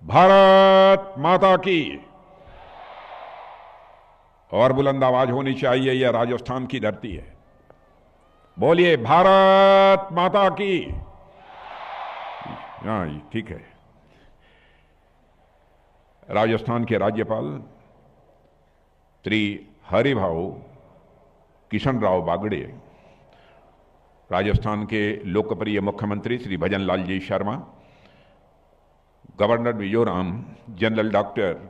भारत माता की। और बुलंद आवाज होनी चाहिए, यह राजस्थान की धरती है। बोलिए भारत माता की। हाँ, ठीक है। राजस्थान के राज्यपाल श्री हरिभाऊ किशन राव बागड़े, राजस्थान के लोकप्रिय मुख्यमंत्री Shri Bhajan Lal ji Sharma, governor Mizoram general doctor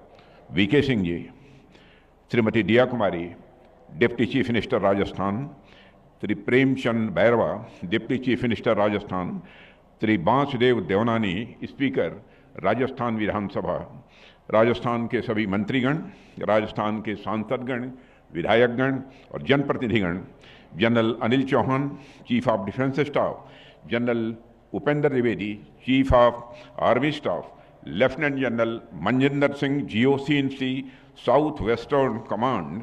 VK Singh ji, Shrimati Diya Kumari deputy chief minister Rajasthan, Shri Premchand Bairwa deputy chief minister Rajasthan, Shri Vasudev Devnani speaker Rajasthan Vidhan Sabha, Rajasthan के सभी मंत्रीगण, राजस्थान के सांसदगण, विधायकगण और जनप्रतिनिधिगण, general Anil Chauhan chief of defence staff, general Upendra Dwivedi chief of army staff, lieutenant general Manjinder Singh GOC/INC south western command,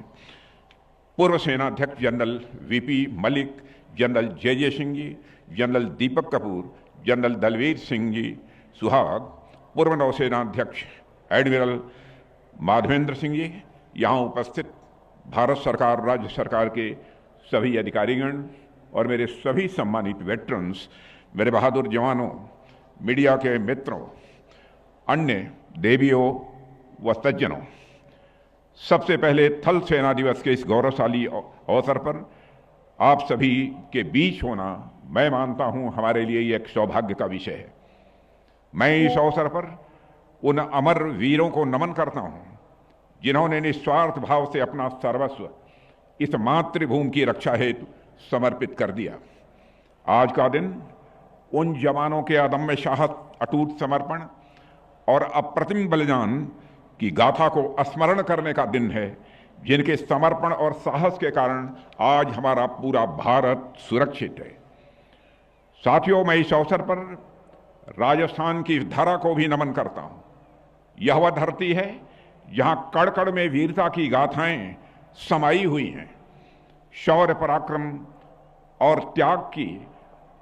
पूर्व सेनाध्यक्ष general VP Malik, general JJ Singh ji, general Deepak Kapoor, general Dalbir Singh ji Suhag, पूर्व नौसेनाध्यक्ष एडमिरल माधवेंद्र सिंह जी, यहाँ उपस्थित भारत सरकार, राज्य सरकार के सभी अधिकारीगण और मेरे सभी सम्मानित वेटरन्स, मेरे बहादुर जवानों, मीडिया के मित्रों, अन्य देवियों व सज्जनों, सबसे पहले थल सेना दिवस के इस गौरवशाली अवसर पर आप सभी के बीच होना मैं मानता हूं हमारे लिए ये एक सौभाग्य का विषय है। मैं इस अवसर पर उन अमर वीरों को नमन करता हूं जिन्होंने निस्वार्थ भाव से अपना सर्वस्व इस मातृभूमि की रक्षा हेतु समर्पित कर दिया। आज का दिन उन जवानों के अदम्य साहस, अटूट समर्पण और अप्रतिम बलिदान की गाथा को स्मरण करने का दिन है, जिनके समर्पण और साहस के कारण आज हमारा पूरा भारत सुरक्षित है। साथियों, मैं इस अवसर पर राजस्थान की धरा को भी नमन करता हूं। यह वह धरती है जहां कड़ कड़ में वीरता की गाथाएं समाई हुई हैं। शौर्य, पराक्रम और त्याग की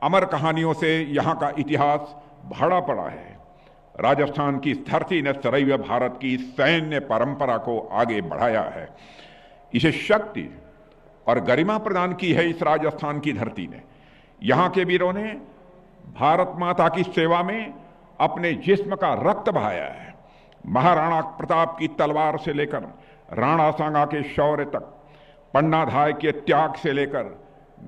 अमर कहानियों से यहाँ का इतिहास भरा पड़ा है। राजस्थान की धरती ने सदैव भारत की सैन्य परंपरा को आगे बढ़ाया है। इसे शक्ति और गरिमा प्रदान की है इस राजस्थान की धरती ने। यहाँ के वीरों ने भारत माता की सेवा में अपने जिस्म का रक्त बहाया है। महाराणा प्रताप की तलवार से लेकर राणा सांगा के शौर्य तक, पन्नाधाय के त्याग से लेकर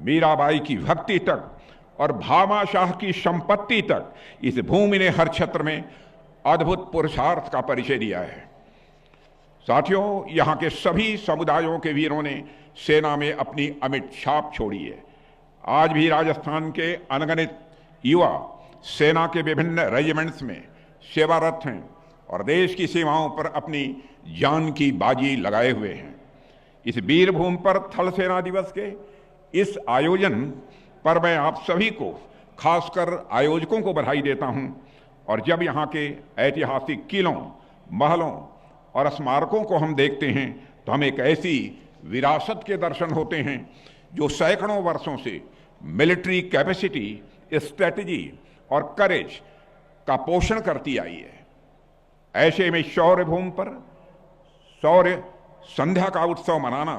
मीराबाई की भक्ति तक और भामाशाह की संपत्ति तक इस भूमि ने हर क्षेत्र में अद्भुत पुरुषार्थ का परिचय दिया है। साथियों, यहाँ के सभी समुदायों के वीरों ने सेना में अपनी अमिट छाप छोड़ी है। आज भी राजस्थान के अनगिनत युवा सेना के विभिन्न रेजिमेंट्स में सेवारत हैं और देश की सीमाओं पर अपनी जान की बाजी लगाए हुए हैं। इस वीरभूमि पर थल सेना दिवस के इस आयोजन पर मैं आप सभी को, खासकर आयोजकों को बधाई देता हूं। और जब यहाँ के ऐतिहासिक किलों, महलों और स्मारकों को हम देखते हैं तो हमें एक ऐसी विरासत के दर्शन होते हैं जो सैकड़ों वर्षों से मिलिट्री कैपेसिटी, स्ट्रेटजी और करेज का पोषण करती आई है। ऐसे में शौर्य भूमि पर शौर्य संध्या का उत्सव मनाना,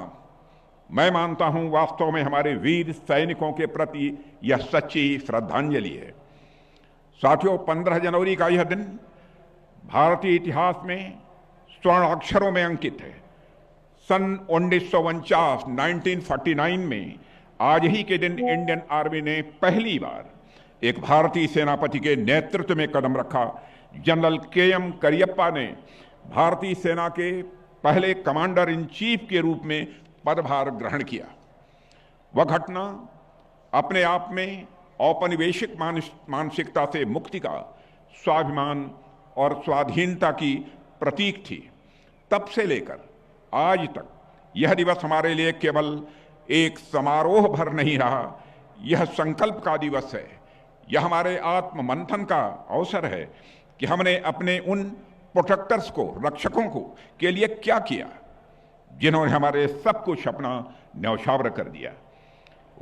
मैं मानता हूं वास्तव में हमारे वीर सैनिकों के प्रति यह सच्ची श्रद्धांजलि है। साथियों, 15 जनवरी का यह दिन भारतीय इतिहास में स्वर्ण अक्षरों में अंकित है। सन 1949 1949 में आज ही के दिन इंडियन आर्मी ने पहली बार एक भारतीय सेनापति के नेतृत्व में कदम रखा। जनरल KM करियप्पा ने भारतीय सेना के पहले कमांडर इन चीफ के रूप में पदभार ग्रहण किया। वह घटना अपने आप में औपनिवेशिक मानसिकता से मुक्ति का, स्वाभिमान और स्वाधीनता की प्रतीक थी। तब से लेकर आज तक यह दिवस हमारे लिए केवल एक समारोह भर नहीं रहा, यह संकल्प का दिवस है। यह हमारे आत्म मंथन का अवसर है कि हमने अपने उन प्रोटेक्टर्स को, रक्षकों को के लिए क्या किया जिन्होंने हमारे सब कुछ अपना न्यौछावर कर दिया।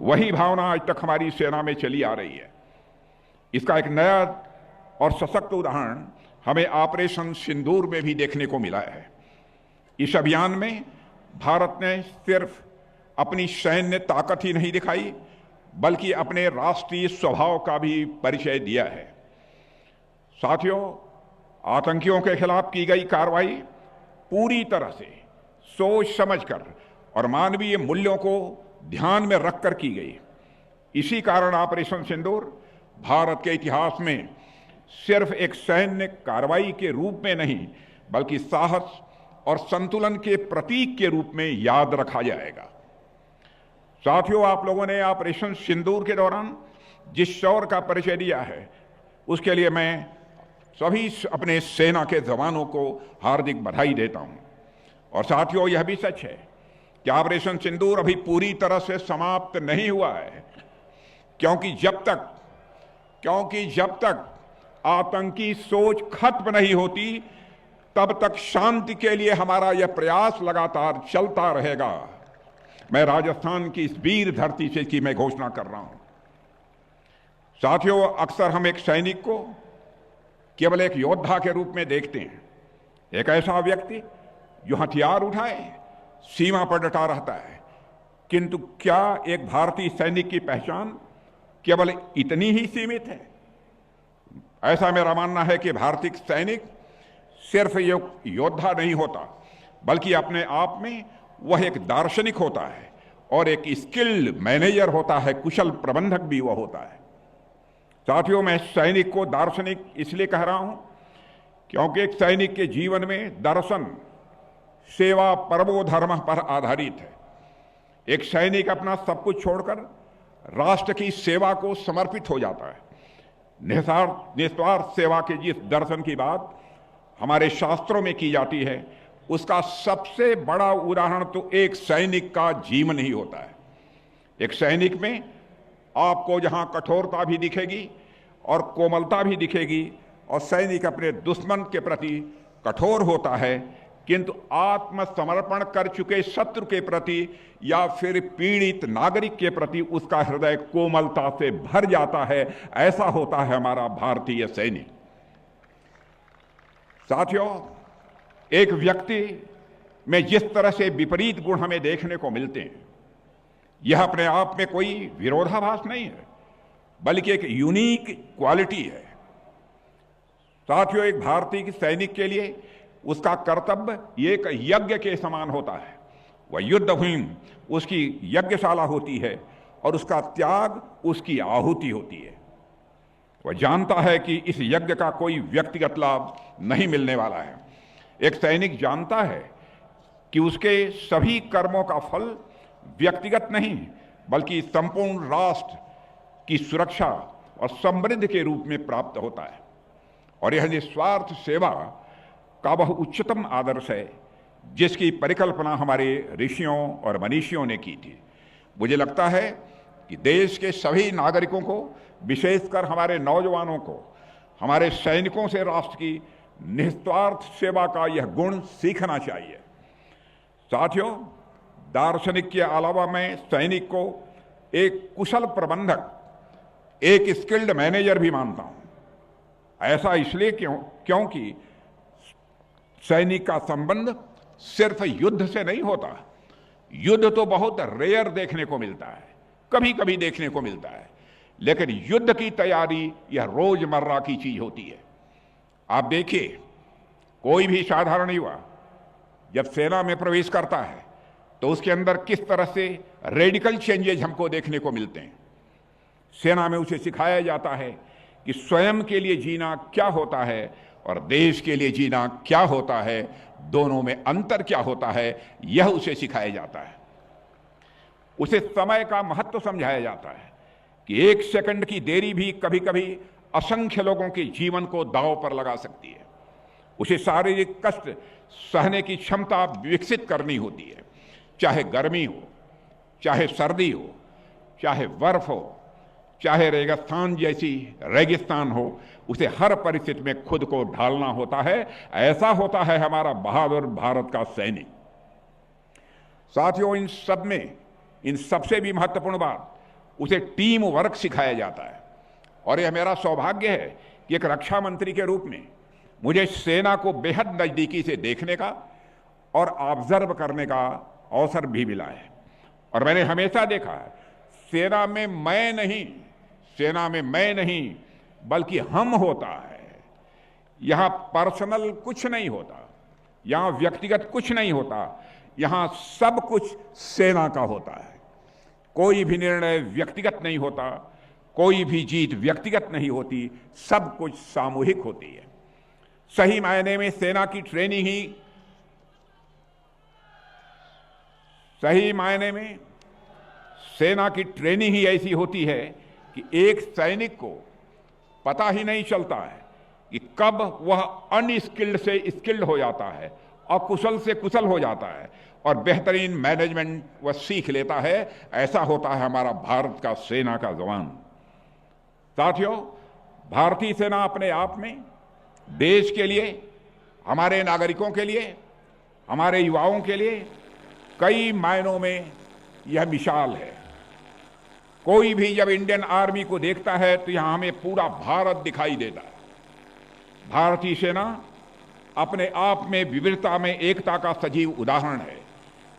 वही भावना आज तक हमारी सेना में चली आ रही है। इसका एक नया और सशक्त उदाहरण हमें ऑपरेशन सिंदूर में भी देखने को मिला है। इस अभियान में भारत ने सिर्फ अपनी सैन्य ताकत ही नहीं दिखाई, बल्कि अपने राष्ट्रीय स्वभाव का भी परिचय दिया है। साथियों, आतंकियों के खिलाफ की गई कार्रवाई पूरी तरह से सोच समझकर और मानवीय मूल्यों को ध्यान में रखकर की गई। इसी कारण ऑपरेशन सिंदूर भारत के इतिहास में सिर्फ एक सैन्य कार्रवाई के रूप में नहीं, बल्कि साहस और संतुलन के प्रतीक के रूप में याद रखा जाएगा। साथियों, आप लोगों ने ऑपरेशन सिंदूर के दौरान जिस शौर्य का परिचय दिया है, उसके लिए मैं सभी अपने सेना के जवानों को हार्दिक बधाई देता हूं। और साथियों, यह भी सच है कि ऑपरेशन सिंदूर अभी पूरी तरह से समाप्त नहीं हुआ है, क्योंकि जब तक आतंकी सोच खत्म नहीं होती, तब तक शांति के लिए हमारा यह प्रयास लगातार चलता रहेगा। मैं राजस्थान की इस वीर धरती से की मैं घोषणा कर रहा हूं। साथियों, अक्सर हम एक सैनिक को केवल एक योद्धा के रूप में देखते हैं, एक ऐसा व्यक्ति जो हथियार उठाए सीमा पर डटा रहता है। किंतु क्या एक भारतीय सैनिक की पहचान केवल इतनी ही सीमित है? ऐसा मेरा मानना है कि भारतीय सैनिक सिर्फ योद्धा नहीं होता, बल्कि अपने आप में वह एक दार्शनिक होता है और एक स्किल्ड मैनेजर होता है, कुशल प्रबंधक भी वह होता है। साथियों, मैं सैनिक को दार्शनिक इसलिए कह रहा हूं क्योंकि एक सैनिक के जीवन में दर्शन सेवा परमो धर्म पर आधारित है। एक सैनिक अपना सब कुछ छोड़कर राष्ट्र की सेवा को समर्पित हो जाता है। निस्वार्थ सेवा के जिस दर्शन की बात हमारे शास्त्रों में की जाती है, उसका सबसे बड़ा उदाहरण तो एक सैनिक का जीवन ही होता है। एक सैनिक में आपको जहां कठोरता भी दिखेगी और कोमलता भी दिखेगी, और सैनिक अपने दुश्मन के प्रति कठोर होता है, किंतु आत्मसमर्पण कर चुके शत्रु के प्रति या फिर पीड़ित नागरिक के प्रति उसका हृदय कोमलता से भर जाता है। ऐसा होता है हमारा भारतीय सैनिक। साथियों, एक व्यक्ति में जिस तरह से विपरीत गुण हमें देखने को मिलते हैं, यह अपने आप में कोई विरोधाभास नहीं है, बल्कि एक यूनिक क्वालिटी है। साथियों, एक भारतीय सैनिक के लिए उसका कर्तव्य एक यज्ञ के समान होता है। वह युद्ध भूमि उसकी यज्ञशाला होती है और उसका त्याग उसकी आहुति होती है। वह जानता है कि इस यज्ञ का कोई व्यक्तिगत लाभ नहीं मिलने वाला है। एक सैनिक जानता है कि उसके सभी कर्मों का फल व्यक्तिगत नहीं, बल्कि संपूर्ण राष्ट्र की सुरक्षा और समृद्धि के रूप में प्राप्त होता है। और यह निस्वार्थ सेवा का वह उच्चतम आदर्श है जिसकी परिकल्पना हमारे ऋषियों और मनीषियों ने की थी। मुझे लगता है कि देश के सभी नागरिकों को, विशेषकर हमारे नौजवानों को, हमारे सैनिकों से राष्ट्र की निस्वार्थ सेवा का यह गुण सीखना चाहिए। साथियों, दार्शनिक के अलावा मैं सैनिक को एक कुशल प्रबंधक, एक स्किल्ड मैनेजर भी मानता हूं। ऐसा इसलिए क्योंकि सैनिक का संबंध सिर्फ युद्ध से नहीं होता। युद्ध तो बहुत रेयर देखने को मिलता है, कभी कभी देखने को मिलता है, लेकिन युद्ध की तैयारी यह रोजमर्रा की चीज होती है। आप देखिए, कोई भी साधारण युवा जब सेना में प्रवेश करता है तो उसके अंदर किस तरह से रेडिकल चेंजेज हमको देखने को मिलते हैं। सेना में उसे सिखाया जाता है कि स्वयं के लिए जीना क्या होता है और देश के लिए जीना क्या होता है, दोनों में अंतर क्या होता है, यह उसे सिखाया जाता है। उसे समय का महत्व समझाया जाता है कि एक सेकंड की देरी भी कभी कभी असंख्य लोगों के जीवन को दांव पर लगा सकती है। उसे शारीरिक कष्ट सहने की क्षमता विकसित करनी होती है, चाहे गर्मी हो, चाहे सर्दी हो, चाहे बर्फ हो, चाहे रेगिस्तान जैसी रेगिस्तान हो, उसे हर परिस्थिति में खुद को ढालना होता है। ऐसा होता है हमारा बहादुर भारत का सैनिक। साथियों, इन सबसे भी महत्वपूर्ण बात, उसे टीम वर्क सिखाया जाता है। और यह मेरा सौभाग्य है कि एक रक्षा मंत्री के रूप में मुझे सेना को बेहद नजदीकी से देखने का और ऑब्जर्व करने का अवसर भी मिला है। और मैंने हमेशा देखा है सेना में मैं नहीं बल्कि हम होता है। यहां पर्सनल कुछ नहीं होता, यहां व्यक्तिगत कुछ नहीं होता, यहां सब कुछ सेना का होता है। कोई भी निर्णय व्यक्तिगत नहीं होता, कोई भी जीत व्यक्तिगत नहीं होती, सब कुछ सामूहिक होती है। सही मायने में सेना की ट्रेनिंग ही ऐसी होती है कि एक सैनिक को पता ही नहीं चलता है कि कब वह अनस्किल्ड से स्किल्ड हो जाता है, अकुशल से कुशल हो जाता है और बेहतरीन मैनेजमेंट वह सीख लेता है। ऐसा होता है हमारा भारत का सेना का जवान। साथियों, भारतीय सेना अपने आप में देश के लिए, हमारे नागरिकों के लिए, हमारे युवाओं के लिए कई मायनों में यह मिसाल है। कोई भी जब इंडियन आर्मी को देखता है तो यहां हमें पूरा भारत दिखाई देता है। भारतीय सेना अपने आप में विविधता में एकता का सजीव उदाहरण है।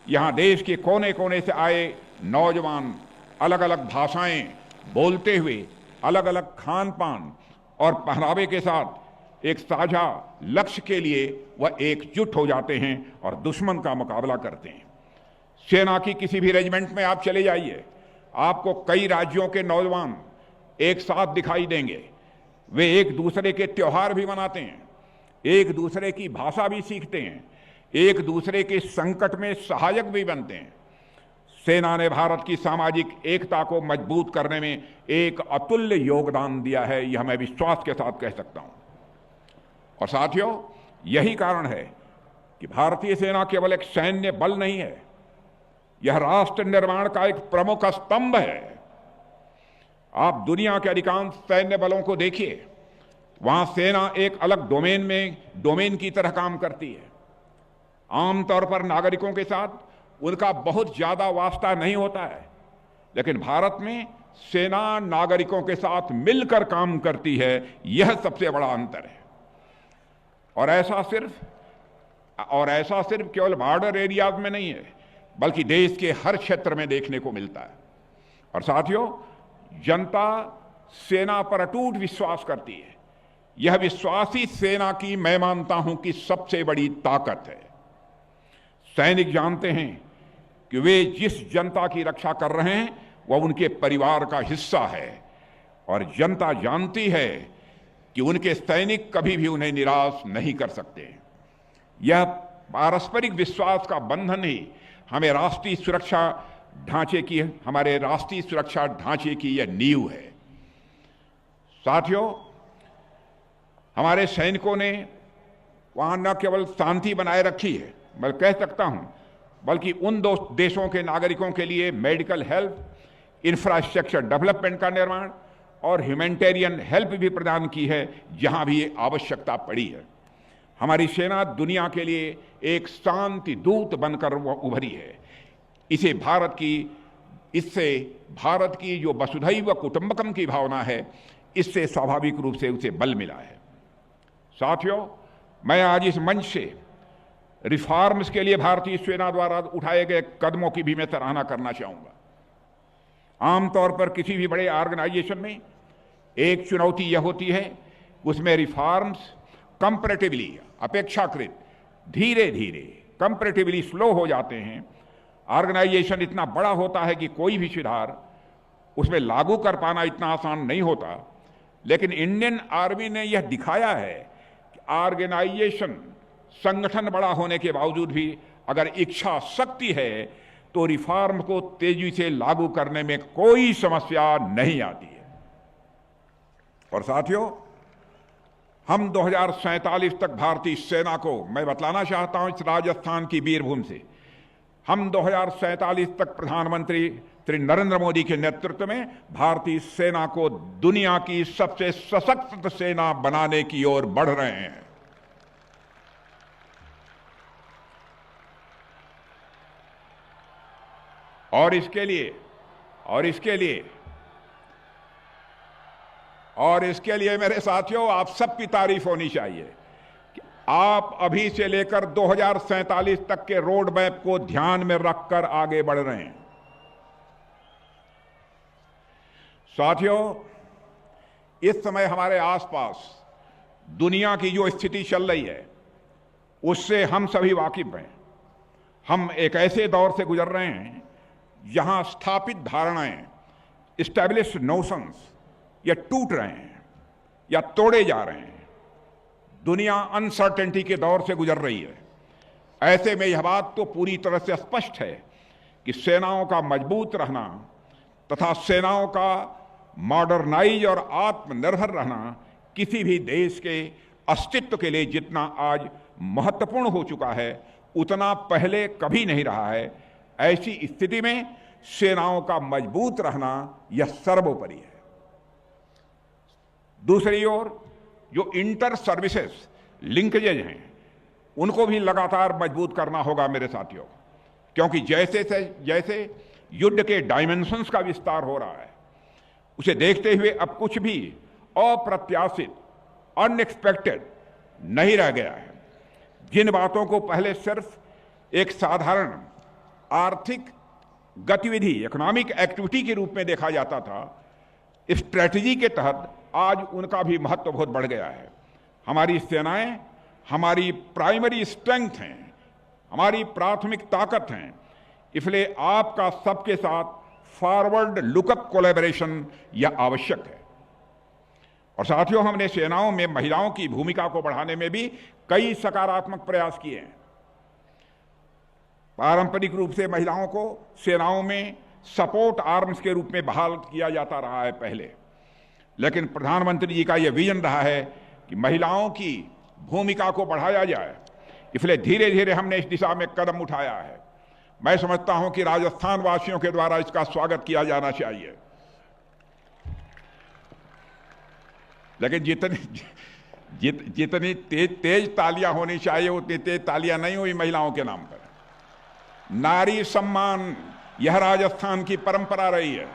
यहां देश के कोने कोने से आए नौजवान अलग अलग भाषाएं बोलते हुए, अलग अलग खान पान और पहनावे के साथ एक साझा लक्ष्य के लिए वह एकजुट हो जाते हैं और दुश्मन का मुकाबला करते हैं। सेना की किसी भी रेजिमेंट में आप चले जाइए, आपको कई राज्यों के नौजवान एक साथ दिखाई देंगे। वे एक दूसरे के त्योहार भी मनाते हैं, एक दूसरे की भाषा भी सीखते हैं, एक दूसरे के संकट में सहायक भी बनते हैं। सेना ने भारत की सामाजिक एकता को मजबूत करने में एक अतुल्य योगदान दिया है, यह मैं विश्वास के साथ कह सकता हूं। और साथियों, यही कारण है कि भारतीय सेना केवल एक सैन्य बल नहीं है, यह राष्ट्र निर्माण का एक प्रमुख स्तंभ है। आप दुनिया के अधिकांश सैन्य बलों को देखिए, वहां सेना एक अलग डोमेन की तरह काम करती है। आमतौर पर नागरिकों के साथ उनका बहुत ज्यादा वास्ता नहीं होता है, लेकिन भारत में सेना नागरिकों के साथ मिलकर काम करती है, यह सबसे बड़ा अंतर है। और ऐसा सिर्फ केवल बॉर्डर एरियाज में नहीं है, बल्कि देश के हर क्षेत्र में देखने को मिलता है। और साथियों, जनता सेना पर अटूट विश्वास करती है। यह विश्वास ही सेना की, मैं मानता हूं, कि सबसे बड़ी ताकत है। सैनिक जानते हैं कि वे जिस जनता की रक्षा कर रहे हैं वह उनके परिवार का हिस्सा है, और जनता जानती है कि उनके सैनिक कभी भी उन्हें निराश नहीं कर सकते। यह पारस्परिक विश्वास का बंधन ही हमारे राष्ट्रीय सुरक्षा ढांचे की यह नींव है। साथियों, हमारे सैनिकों ने वहां न केवल शांति बनाए रखी है, मैं कह सकता हूं, बल्कि उन दो देशों के नागरिकों के लिए मेडिकल हेल्प, इंफ्रास्ट्रक्चर डेवलपमेंट का निर्माण और ह्यूमैनिटेरियन हेल्प भी प्रदान की है जहां भी आवश्यकता पड़ी है। हमारी सेना दुनिया के लिए एक शांति दूत बनकर उभरी है। इससे भारत की जो वसुधैव कुटुंबकम की भावना है, इससे स्वाभाविक रूप से उसे बल मिला है। साथियों, मैं आज इस मंच से रिफॉर्म्स के लिए भारतीय सेना द्वारा उठाए गए कदमों की भी मैं सराहना करना चाहूंगा। आमतौर पर किसी भी बड़े ऑर्गेनाइजेशन में एक चुनौती यह होती है, उसमें रिफॉर्म्स कंपैरेटिवली, अपेक्षाकृत धीरे धीरे, कंपैरेटिवली स्लो हो जाते हैं। ऑर्गेनाइजेशन इतना बड़ा होता है कि कोई भी सुधार उसमें लागू कर पाना इतना आसान नहीं होता। लेकिन इंडियन आर्मी ने यह दिखाया है कि ऑर्गेनाइजेशन, संगठन बड़ा होने के बावजूद भी अगर इच्छा शक्ति है तो रिफॉर्म को तेजी से लागू करने में कोई समस्या नहीं आती है। और साथियों, हम 2047 तक भारतीय सेना को, मैं बतलाना चाहता हूं इस राजस्थान की वीरभूमि से, हम 2047 तक प्रधानमंत्री श्री नरेंद्र मोदी के नेतृत्व में भारतीय सेना को दुनिया की सबसे सशक्त सेना बनाने की ओर बढ़ रहे हैं। और इसके लिए मेरे साथियों, आप सबकी तारीफ होनी चाहिए। आप अभी से लेकर 2047 तक के रोड मैप को ध्यान में रखकर आगे बढ़ रहे हैं। साथियों, इस समय हमारे आसपास दुनिया की जो स्थिति चल रही है उससे हम सभी वाकिफ हैं। हम एक ऐसे दौर से गुजर रहे हैं जहां स्थापित धारणाएं, एस्टैब्लिश्ड नोशंस या टूट रहे हैं या तोड़े जा रहे हैं। दुनिया अनसर्टेनिटी के दौर से गुजर रही है। ऐसे में यह बात तो पूरी तरह से स्पष्ट है कि सेनाओं का मजबूत रहना तथा सेनाओं का मॉडर्नाइज और आत्मनिर्भर रहना किसी भी देश के अस्तित्व के लिए जितना आज महत्वपूर्ण हो चुका है उतना पहले कभी नहीं रहा है। ऐसी स्थिति में सेनाओं का मजबूत रहना यह सर्वोपरि है। दूसरी ओर जो इंटर सर्विसेज लिंकेजेज हैं उनको भी लगातार मजबूत करना होगा मेरे साथियों, क्योंकि जैसे युद्ध के डायमेंशंस का विस्तार हो रहा है उसे देखते हुए अब कुछ भी अप्रत्याशित, अनएक्सपेक्टेड नहीं रह गया है। जिन बातों को पहले सिर्फ एक साधारण आर्थिक गतिविधि, इकोनॉमिक एक्टिविटी के रूप में देखा जाता था, स्ट्रेटजी के तहत आज उनका भी महत्व बहुत बढ़ गया है। हमारी सेनाएं हमारी प्राइमरी स्ट्रेंथ हैं, हमारी प्राथमिक ताकत हैं। इसलिए आपका सबके साथ फॉरवर्ड लुकअप कोलैबोरेशन यह आवश्यक है। और साथियों, हमने सेनाओं में महिलाओं की भूमिका को बढ़ाने में भी कई सकारात्मक प्रयास किए हैं। पारंपरिक रूप से महिलाओं को सेनाओं में सपोर्ट आर्म्स के रूप में बहाल किया जाता रहा है पहले, लेकिन प्रधानमंत्री जी का यह विजन रहा है कि महिलाओं की भूमिका को बढ़ाया जाए। इसलिए धीरे धीरे हमने इस दिशा में कदम उठाया है। मैं समझता हूं कि राजस्थान वासियों के द्वारा इसका स्वागत किया जाना चाहिए। लेकिन जितनी तेज तालियां होनी चाहिए उतनी तेज तालियां नहीं हुई महिलाओं के नाम पर। नारी सम्मान यह राजस्थान की परंपरा रही है।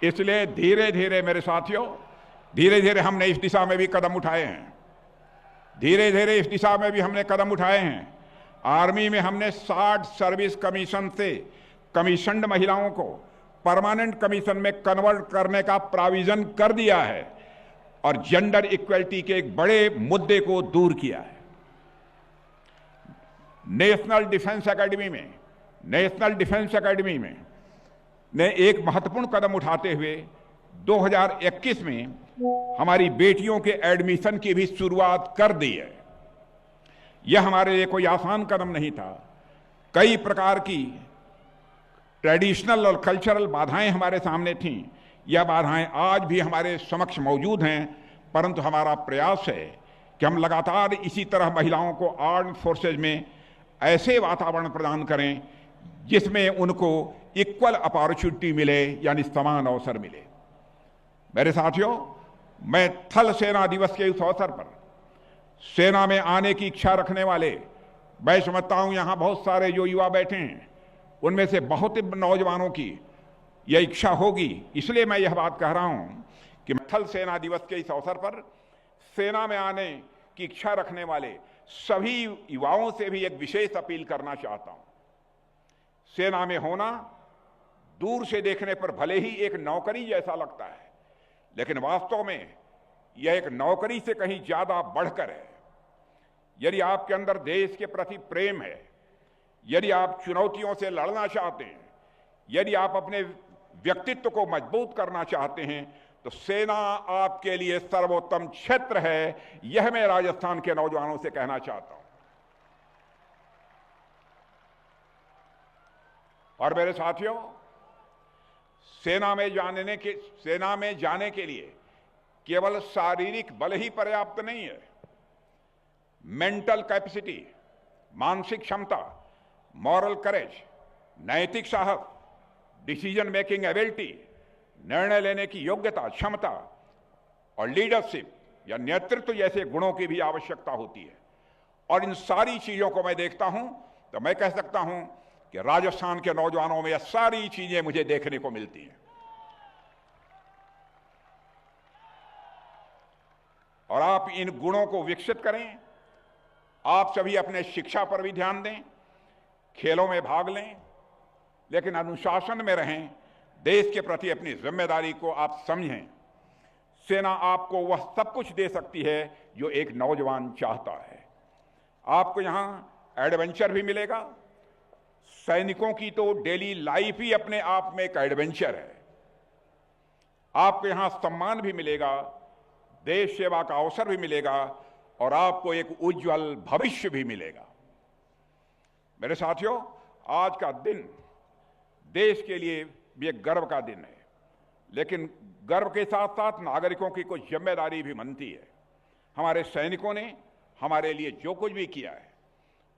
इसलिए धीरे धीरे मेरे साथियों, धीरे धीरे हमने इस दिशा में भी कदम उठाए हैं। धीरे धीरे इस दिशा में भी हमने कदम उठाए हैं। आर्मी में हमने 60 सर्विस कमीशन से कमीशन्ड महिलाओं को परमानेंट कमीशन में कन्वर्ट करने का प्रोविजन कर दिया है और जेंडर इक्वलिटी के एक बड़े मुद्दे को दूर किया है। नेशनल डिफेंस एकेडमी में ने एक महत्वपूर्ण कदम उठाते हुए 2021 में हमारी बेटियों के एडमिशन की भी शुरुआत कर दी है। यह हमारे लिए कोई आसान कदम नहीं था। कई प्रकार की ट्रेडिशनल और कल्चरल बाधाएं हमारे सामने थीं। यह बाधाएं आज भी हमारे समक्ष मौजूद हैं, परंतु हमारा प्रयास है कि हम लगातार इसी तरह महिलाओं को आर्म्ड फोर्सेज में ऐसे वातावरण प्रदान करें जिसमें उनको इक्वल अपॉर्चुनिटी मिले, यानी समान अवसर मिले। मेरे साथियों, मैं थल सेना दिवस के इस अवसर पर सेना में आने की इच्छा रखने वाले, मैं समझता हूं यहां बहुत सारे जो युवा बैठे हैं उनमें से बहुत नौजवानों की यह इच्छा होगी। इसलिए मैं यह बात कह रहा हूं कि मैं थल सेना दिवस के इस अवसर पर सेना में आने की इच्छा रखने वाले सभी युवाओं से भी एक विशेष अपील करना चाहता हूं। सेना में होना दूर से देखने पर भले ही एक नौकरी जैसा लगता है, लेकिन वास्तव में यह एक नौकरी से कहीं ज्यादा बढ़कर है। यदि आपके अंदर देश के प्रति प्रेम है, यदि आप चुनौतियों से लड़ना चाहते हैं, यदि आप अपने व्यक्तित्व को मजबूत करना चाहते हैं, तो सेना आपके लिए सर्वोत्तम क्षेत्र है। यह मैं राजस्थान के नौजवानों से कहना चाहता हूं। और मेरे साथियों, सेना में जाने के लिए केवल शारीरिक बल ही पर्याप्त नहीं है। मेंटल कैपेसिटी, मानसिक क्षमता, मॉरल करेज, नैतिक साहस, डिसीजन मेकिंग एबिलिटी, निर्णय लेने की योग्यता, क्षमता और लीडरशिप या नेतृत्व जैसे गुणों की भी आवश्यकता होती है। और इन सारी चीजों को मैं देखता हूं तो मैं कह सकता हूं कि राजस्थान के नौजवानों में यह सारी चीजें मुझे देखने को मिलती हैं। और आप इन गुणों को विकसित करें। आप सभी अपने शिक्षा पर भी ध्यान दें, खेलों में भाग लें, लेकिन अनुशासन में रहें। देश के प्रति अपनी जिम्मेदारी को आप समझें। सेना आपको वह सब कुछ दे सकती है जो एक नौजवान चाहता है। आपको यहां एडवेंचर भी मिलेगा। सैनिकों की तो डेली लाइफ ही अपने आप में एक एडवेंचर है। आपको यहां सम्मान भी मिलेगा, देश सेवा का अवसर भी मिलेगा और आपको एक उज्जवल भविष्य भी मिलेगा। मेरे साथियों, आज का दिन देश के लिए भी एक गर्व का दिन है, लेकिन गर्व के साथ साथ नागरिकों की कुछ जिम्मेदारी भी बनती है। हमारे सैनिकों ने हमारे लिए जो कुछ भी किया है,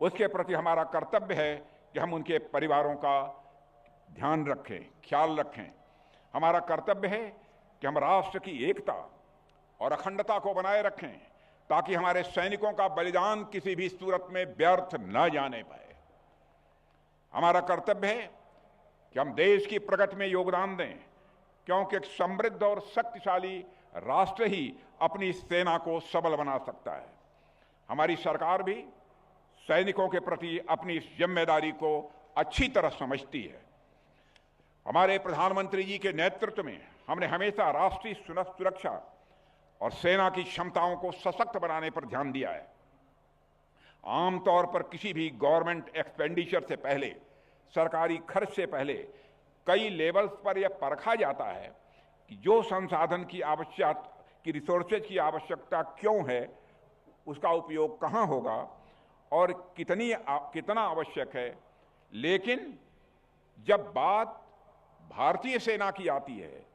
उसके प्रति हमारा कर्तव्य है कि हम उनके परिवारों का ध्यान रखें, ख्याल रखें। हमारा कर्तव्य है कि हम राष्ट्र की एकता और अखंडता को बनाए रखें, ताकि हमारे सैनिकों का बलिदान किसी भी सूरत में व्यर्थ न जाने पाए। हमारा कर्तव्य है कि हम देश की प्रगति में योगदान दें, क्योंकि एक समृद्ध और शक्तिशाली राष्ट्र ही अपनी सेना को सबल बना सकता है। हमारी सरकार भी सैनिकों के प्रति अपनी इस जिम्मेदारी को अच्छी तरह समझती है। हमारे प्रधानमंत्री जी के नेतृत्व में हमने हमेशा राष्ट्रीय सुरक्षा और सेना की क्षमताओं को सशक्त बनाने पर ध्यान दिया है। आमतौर पर किसी भी गवर्नमेंट एक्सपेंडिचर से पहले, सरकारी खर्च से पहले कई लेवल्स पर यह परखा जाता है कि जो संसाधन की रिसोर्सेज की आवश्यकता क्यों है, उसका उपयोग कहां होगा और कितना आवश्यक है। लेकिन जब बात भारतीय सेना की आती है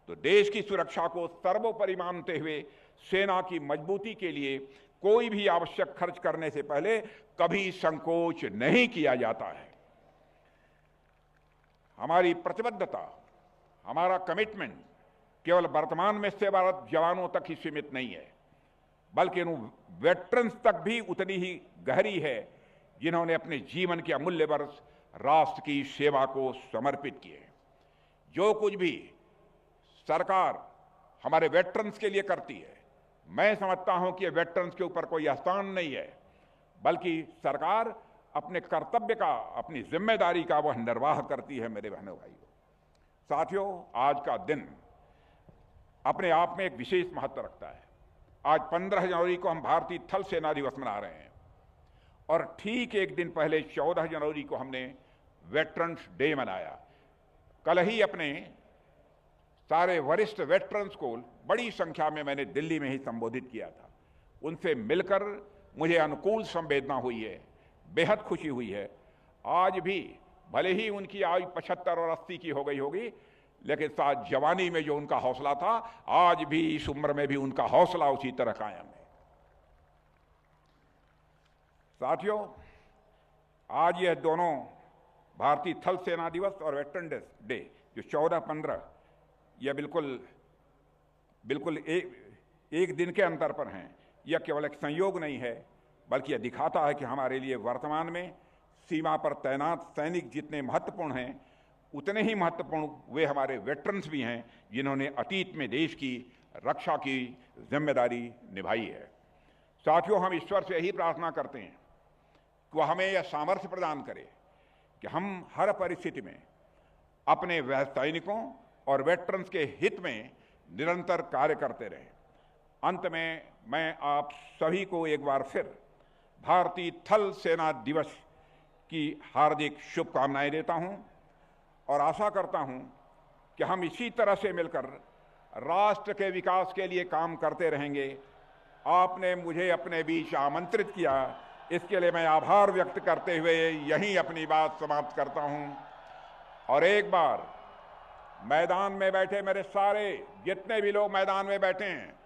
तो देश की सुरक्षा को सर्वोपरि मानते हुए सेना की मजबूती के लिए कोई भी आवश्यक खर्च करने से पहले कभी संकोच नहीं किया जाता है। हमारी प्रतिबद्धता, हमारा कमिटमेंट केवल वर्तमान में सेवारत जवानों तक ही सीमित नहीं है, बल्कि उन वेटरन्स तक भी उतनी ही गहरी है जिन्होंने अपने जीवन के अमूल्य वर्ष राष्ट्र की सेवा को समर्पित किए। जो कुछ भी सरकार हमारे वेटरन्स के लिए करती है, मैं समझता हूं कि वेटरन्स के ऊपर कोई एहसान नहीं है, बल्कि सरकार अपने कर्तव्य का, अपनी जिम्मेदारी का वह निर्वाह करती है। मेरे बहनों भाइयों, साथियों, आज का दिन अपने आप में एक विशेष महत्व रखता है। आज 15 जनवरी को हम भारतीय थल सेना दिवस मना रहे हैं और ठीक एक दिन पहले 14 जनवरी को हमने वेटरन्स डे मनाया। कल ही अपने सारे वरिष्ठ वेटरन्स को बड़ी संख्या में मैंने दिल्ली में ही संबोधित किया था। उनसे मिलकर मुझे अनुकूल संवेदना हुई है, बेहद खुशी हुई है। आज भी भले ही उनकी आयु 75 और 80 की हो गई होगी, लेकिन साथ जवानी में जो उनका हौसला था, आज भी इस उम्र में भी उनका हौसला उसी तरह कायम है। साथियों, आज यह दोनों भारतीय थल सेना दिवस और वेटरन डे जो 14-15, यह बिल्कुल एक दिन के अंतर पर हैं। यह केवल एक संयोग नहीं है, बल्कि यह दिखाता है कि हमारे लिए वर्तमान में सीमा पर तैनात सैनिक जितने महत्वपूर्ण हैं, उतने ही महत्वपूर्ण वे हमारे वेटरन्स भी हैं जिन्होंने अतीत में देश की रक्षा की जिम्मेदारी निभाई है। साथियों, हम ईश्वर से यही प्रार्थना करते हैं कि वह हमें यह सामर्थ्य प्रदान करे कि हम हर परिस्थिति में अपने सैनिकों और वेटरन्स के हित में निरंतर कार्य करते रहें। अंत में मैं आप सभी को एक बार फिर भारतीय थल सेना दिवस की हार्दिक शुभकामनाएं देता हूं और आशा करता हूं कि हम इसी तरह से मिलकर राष्ट्र के विकास के लिए काम करते रहेंगे। आपने मुझे अपने बीच आमंत्रित किया, इसके लिए मैं आभार व्यक्त करते हुए यहीं अपनी बात समाप्त करता हूं। और एक बार मैदान में बैठे मेरे सारे जितने भी लोग मैदान में बैठे हैं,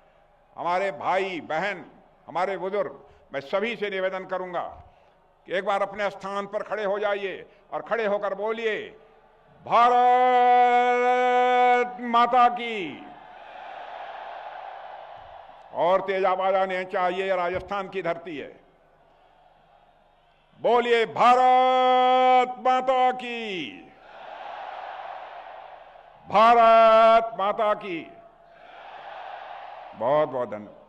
हमारे भाई बहन, हमारे बुजुर्ग, मैं सभी से निवेदन करूंगा कि एक बार अपने स्थान पर खड़े हो जाइए और खड़े होकर बोलिए, भारत माता की। और तेज आवाज आने चाहिए, राजस्थान की धरती है। बोलिए, भारत माता की, भारत माता की। बहुत बहुत धन्यवाद।